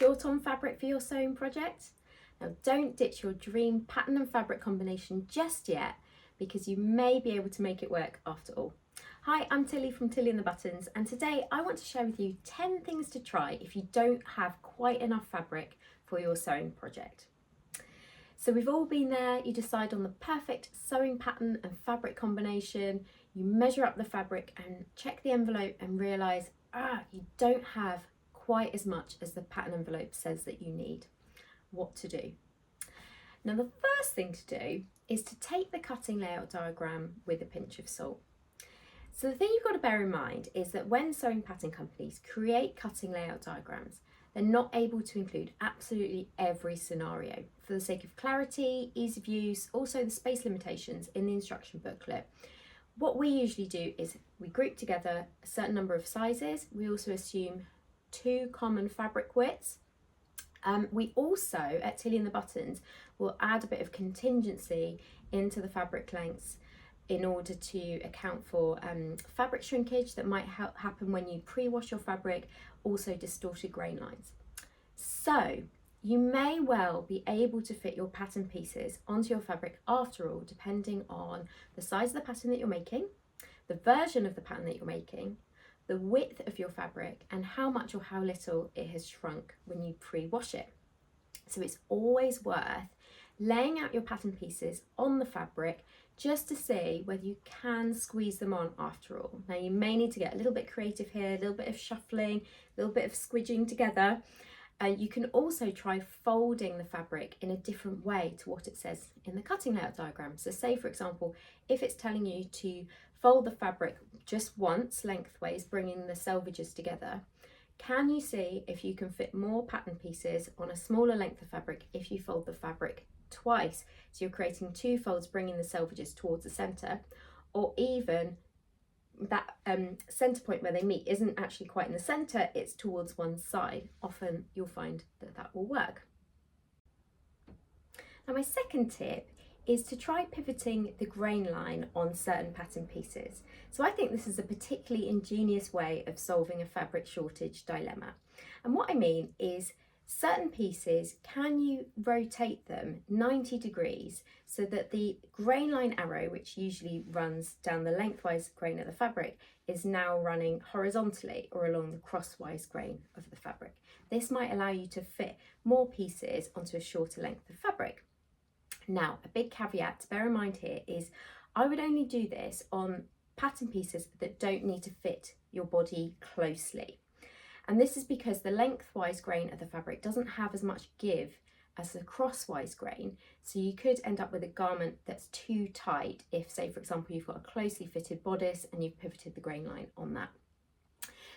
short on fabric for your sewing project? Now don't ditch your dream pattern and fabric combination just yet, because you may be able to make it work after all. Hi, I'm Tilly from Tilly and the Buttons, and today I want to share with you 10 things to try if you don't have quite enough fabric for your sewing project. So we've all been there. You decide on the perfect sewing pattern and fabric combination, you measure up the fabric and check the envelope and realise, you don't have quite as much as the pattern envelope says that you need. What to do? Now the first thing to do is to take the cutting layout diagram with a pinch of salt. So the thing you've got to bear in mind is that when sewing pattern companies create cutting layout diagrams, they're not able to include absolutely every scenario. For the sake of clarity, ease of use, also the space limitations in the instruction booklet, what we usually do is we group together a certain number of sizes. We also assume 2 common fabric widths. We also, at Tilly and the Buttons, will add a bit of contingency into the fabric lengths in order to account for fabric shrinkage that might happen when you pre-wash your fabric, also distorted grain lines. So you may well be able to fit your pattern pieces onto your fabric after all, depending on the size of the pattern that you're making, the version of the pattern that you're making, the width of your fabric, and how much or how little it has shrunk when you pre-wash it. So it's always worth laying out your pattern pieces on the fabric just to see whether you can squeeze them on after all. Now you may need to get a little bit creative here, a little bit of shuffling, a little bit of squidging together. You can also try folding the fabric in a different way to what it says in the cutting layout diagram. So say, for example, if it's telling you to fold the fabric just once lengthways, bringing the selvages together, can you see if you can fit more pattern pieces on a smaller length of fabric if you fold the fabric twice? So you're creating 2 folds, bringing the selvages towards the center, or even that center point where they meet isn't actually quite in the center, it's towards one side. Often you'll find that that will work. Now my second tip is to try pivoting the grain line on certain pattern pieces. So I think this is a particularly ingenious way of solving a fabric shortage dilemma. And what I mean is, certain pieces, can you rotate them 90 degrees so that the grain line arrow, which usually runs down the lengthwise grain of the fabric, is now running horizontally or along the crosswise grain of the fabric. This might allow you to fit more pieces onto a shorter length of fabric. Now, a big caveat to bear in mind here is I would only do this on pattern pieces that don't need to fit your body closely. And this is because the lengthwise grain of the fabric doesn't have as much give as the crosswise grain. So you could end up with a garment that's too tight if, say, for example, you've got a closely fitted bodice and you've pivoted the grain line on that.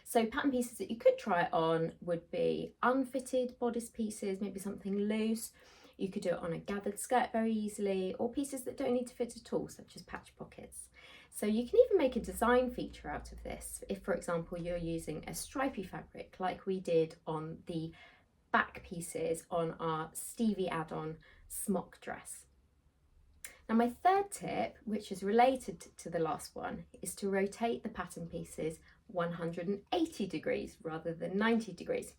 So pattern pieces that you could try it on would be unfitted bodice pieces, maybe something loose. You could do it on a gathered skirt very easily, or pieces that don't need to fit at all, such as patch pockets. So you can even make a design feature out of this if, for example, you're using a stripy fabric like we did on the back pieces on our Stevie add-on smock dress. Now my third tip, which is related to the last one, is to rotate the pattern pieces 180 degrees rather than 90 degrees.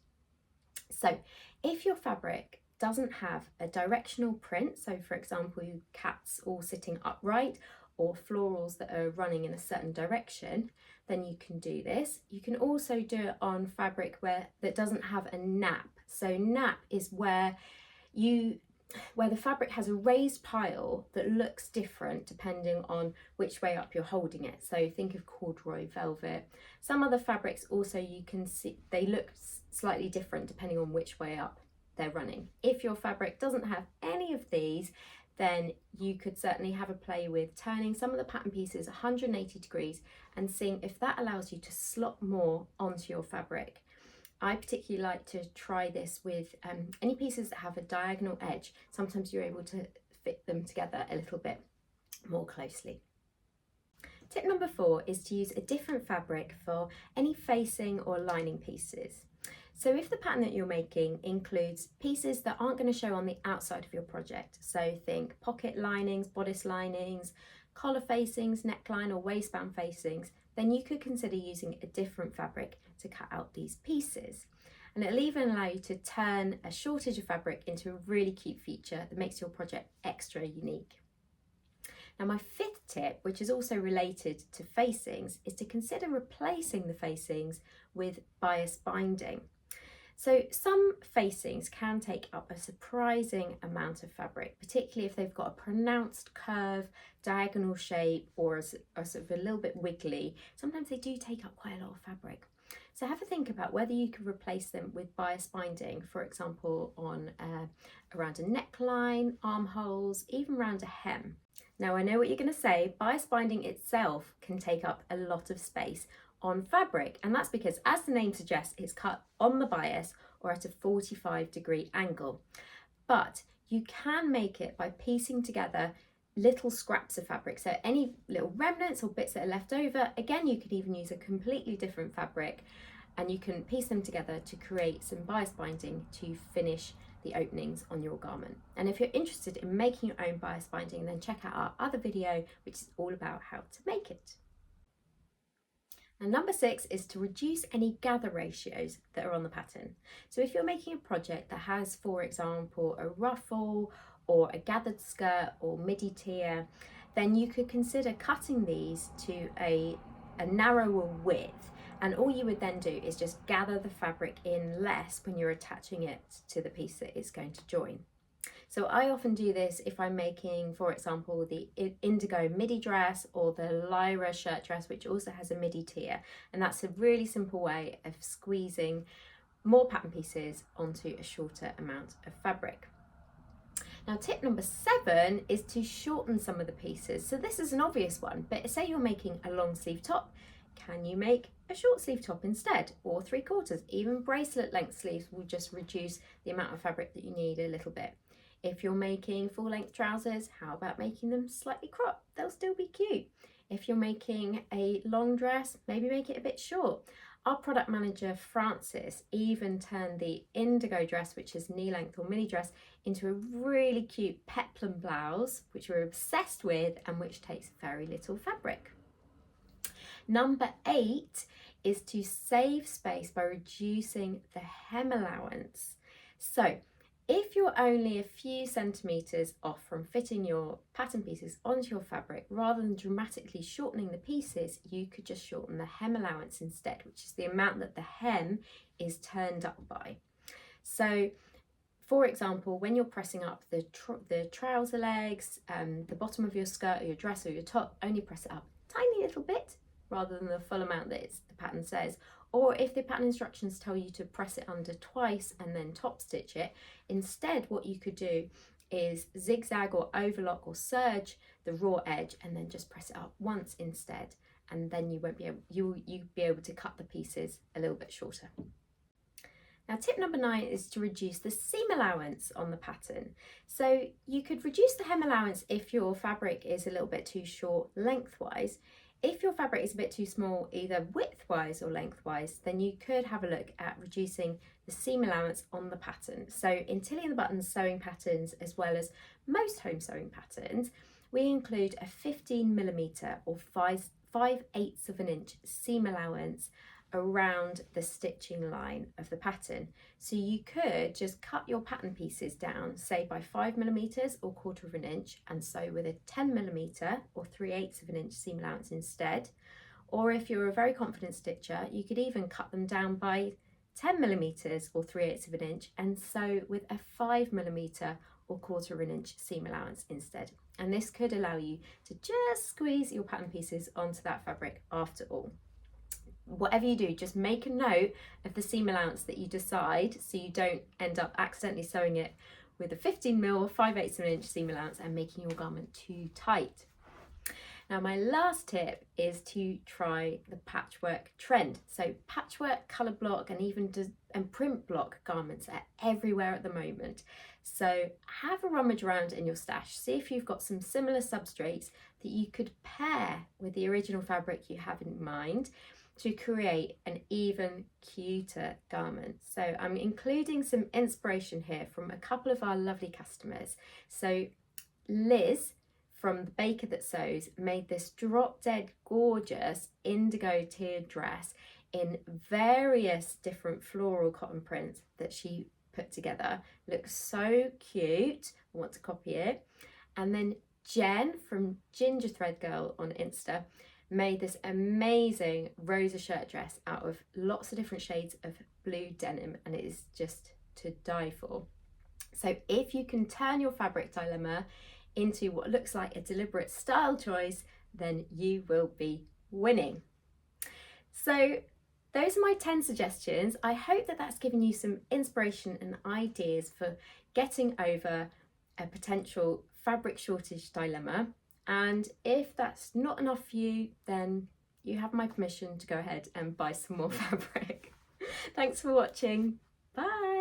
So if your fabric doesn't have a directional print, so for example, cats all sitting upright, or florals that are running in a certain direction, then you can do this. You can also do it on fabric that doesn't have a nap. So nap is where the fabric has a raised pile that looks different depending on which way up you're holding it. So think of corduroy, velvet. Some other fabrics also, you can see they look slightly different depending on which way up they're running. If your fabric doesn't have any of these, then you could certainly have a play with turning some of the pattern pieces 180 degrees and seeing if that allows you to slot more onto your fabric. I particularly like to try this with any pieces that have a diagonal edge. Sometimes you're able to fit them together a little bit more closely. Tip number 4 is to use a different fabric for any facing or lining pieces. So if the pattern that you're making includes pieces that aren't going to show on the outside of your project, so think pocket linings, bodice linings, collar facings, neckline or waistband facings, then you could consider using a different fabric to cut out these pieces. And it'll even allow you to turn a shortage of fabric into a really cute feature that makes your project extra unique. Now, my fifth tip, which is also related to facings, is to consider replacing the facings with bias binding. So some facings can take up a surprising amount of fabric, particularly if they've got a pronounced curve, diagonal shape, or are sort of a little bit wiggly. Sometimes they do take up quite a lot of fabric. So have a think about whether you could replace them with bias binding, for example, on around a neckline, armholes, even around a hem. Now, I know what you're going to say, bias binding itself can take up a lot of space on fabric, and that's because, as the name suggests, it's cut on the bias or at a 45-degree angle. But you can make it by piecing together little scraps of fabric, so any little remnants or bits that are left over. Again, you could even use a completely different fabric, and you can piece them together to create some bias binding to finish the openings on your garment. And if you're interested in making your own bias binding, then check out our other video, which is all about how to make it. And number 6 is to reduce any gather ratios that are on the pattern. So if you're making a project that has, for example, a ruffle or a gathered skirt or midi tier, then you could consider cutting these to a narrower width, and all you would then do is just gather the fabric in less when you're attaching it to the piece that it's going to join. So I often do this if I'm making, for example, the indigo midi dress or the Lyra shirt dress, which also has a midi tier. And that's a really simple way of squeezing more pattern pieces onto a shorter amount of fabric. Now, tip number 7 is to shorten some of the pieces. So this is an obvious one, but say you're making a long sleeve top, can you make a short sleeve top instead, or 3/4? Even bracelet length sleeves will just reduce the amount of fabric that you need a little bit. If you're making full length trousers, how about making them slightly cropped? They'll still be cute. If you're making a long dress, maybe make it a bit short. Our product manager, Francis, even turned the indigo dress, which is knee length or mini dress, into a really cute peplum blouse, which we're obsessed with and which takes very little fabric. Number 8 is to save space by reducing the hem allowance. So if you're only a few centimetres off from fitting your pattern pieces onto your fabric, rather than dramatically shortening the pieces, you could just shorten the hem allowance instead, which is the amount that the hem is turned up by. So for example, when you're pressing up the trouser legs, the bottom of your skirt or your dress or your top, only press it up a tiny little bit rather than the full amount that the pattern says. Or if the pattern instructions tell you to press it under twice and then top stitch it, instead what you could do is zigzag or overlock or serge the raw edge and then just press it up once instead, and then you'll be able to cut the pieces a little bit shorter. Now, tip number 9 is to reduce the seam allowance on the pattern. So you could reduce the hem allowance if your fabric is a little bit too short lengthwise. If your fabric is a bit too small, either widthwise or lengthwise, then you could have a look at reducing the seam allowance on the pattern. So in Tilly and the Buttons sewing patterns, as well as most home sewing patterns, we include a 15mm or 5/8 of an inch seam allowance around the stitching line of the pattern. So you could just cut your pattern pieces down, say by 5mm or 1/4 of an inch, and sew with a 10mm or 3/8 of an inch seam allowance instead. Or if you're a very confident stitcher, you could even cut them down by 10mm or 3/8 of an inch and sew with a 5mm or 1/4 of an inch seam allowance instead. And this could allow you to just squeeze your pattern pieces onto that fabric after all. Whatever you do, just make a note of the seam allowance that you decide, so you don't end up accidentally sewing it with a 15mm or 5/8 of an inch seam allowance and making your garment too tight. Now, my last tip is to try the patchwork trend. So patchwork, colour block and even print block garments are everywhere at the moment. So have a rummage around in your stash. See if you've got some similar substrates that you could pair with the original fabric you have in mind to create an even cuter garment. So I'm including some inspiration here from a couple of our lovely customers. So Liz from The Baker That Sews made this drop dead gorgeous indigo tiered dress in various different floral cotton prints that she put together. Looks so cute. I want to copy it. And then Jen from Ginger Thread Girl on Insta made this amazing Rosa shirt dress out of lots of different shades of blue denim, and it is just to die for. So if you can turn your fabric dilemma into what looks like a deliberate style choice, then you will be winning. So those are my 10 suggestions. I hope that that's given you some inspiration and ideas for getting over a potential fabric shortage dilemma. And if that's not enough for you, then you have my permission to go ahead and buy some more fabric. Thanks for watching. Bye.